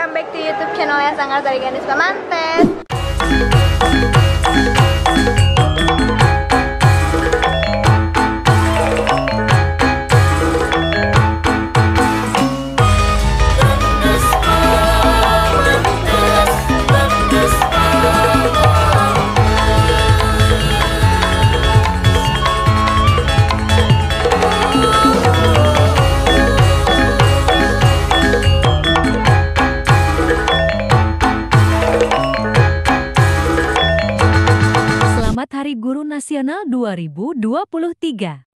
welcome back to YouTube channelnya Sanggar Tari Ganis Pamantes. Hari Guru Nasional 2023.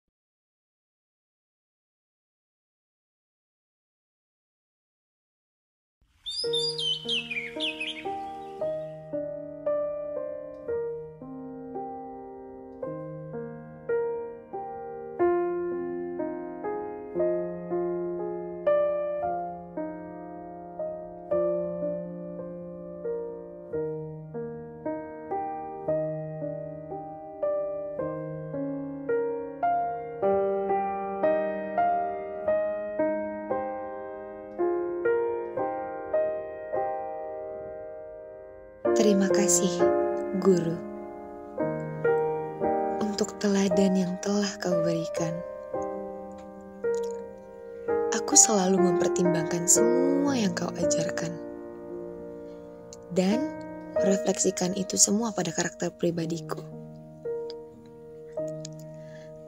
Terima kasih, Guru, untuk teladan yang telah kau berikan. Aku selalu mempertimbangkan semua yang kau ajarkan dan merefleksikan itu semua pada karakter pribadiku.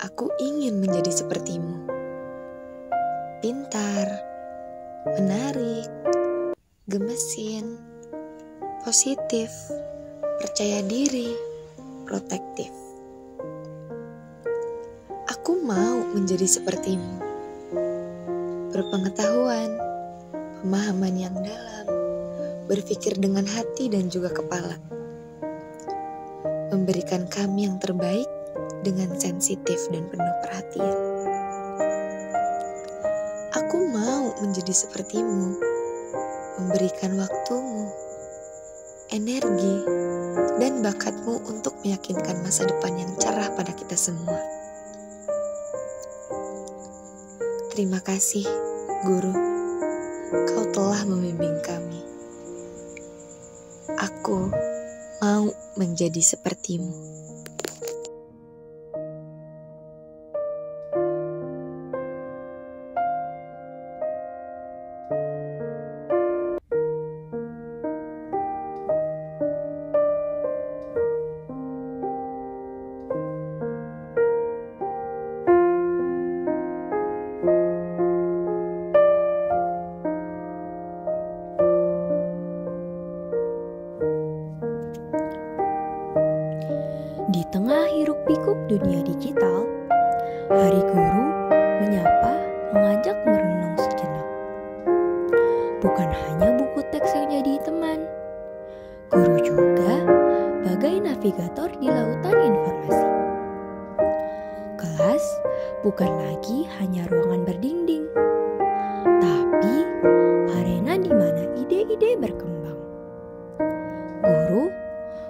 Aku ingin menjadi sepertimu, pintar, menarik, gemesin, positif, percaya diri, protektif. Aku mau menjadi sepertimu, berpengetahuan, pemahaman yang dalam, berpikir dengan hati dan juga kepala, memberikan kami yang terbaik dengan sensitif dan penuh perhatian. Aku mau menjadi sepertimu, memberikan waktumu, energi, dan bakatmu untuk meyakinkan masa depan yang cerah pada kita semua. Terima kasih, Guru. Kau telah membimbing kami. Aku mau menjadi sepertimu. Di tengah hiruk-pikuk dunia digital, Hari Guru menyapa, mengajak merenung sejenak. Bukan hanya buku teks yang jadi teman, guru juga bagai navigator di lautan informasi. Kelas bukan lagi hanya ruangan berdinding, tapi arena di mana ide-ide berkembang. Guru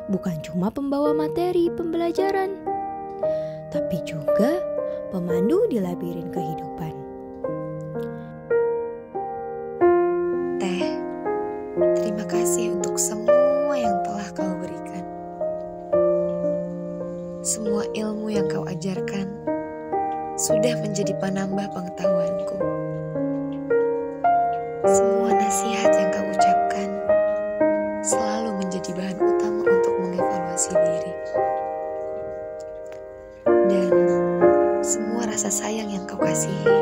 bukan cuma pembawa materi pembelajaran, tapi juga pemandu di labirin kehidupan. Teh, terima kasih untuk semua yang telah kau berikan. Semua ilmu yang kau ajarkan sudah menjadi penambah pengetahuanku. Semua nasihat yang kau ucapkan selalu menjadi bahan utama untuk mengevaluasi diri. Dan semua rasa sayang yang kau kasihi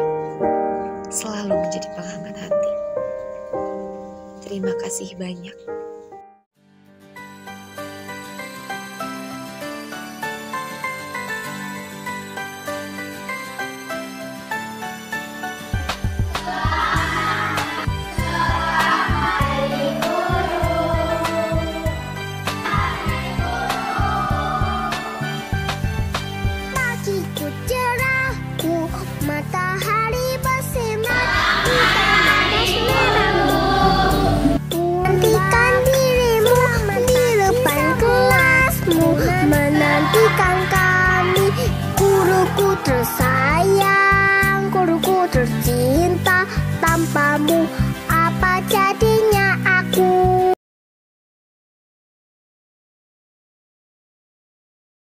selalu menjadi penghangat hati. Terima kasih banyak. Pagiku cerahku, matahari bersinar di panas merahmu. Nantikan dirimu di depan kelasmu, menantikan kami, guruku tersayang.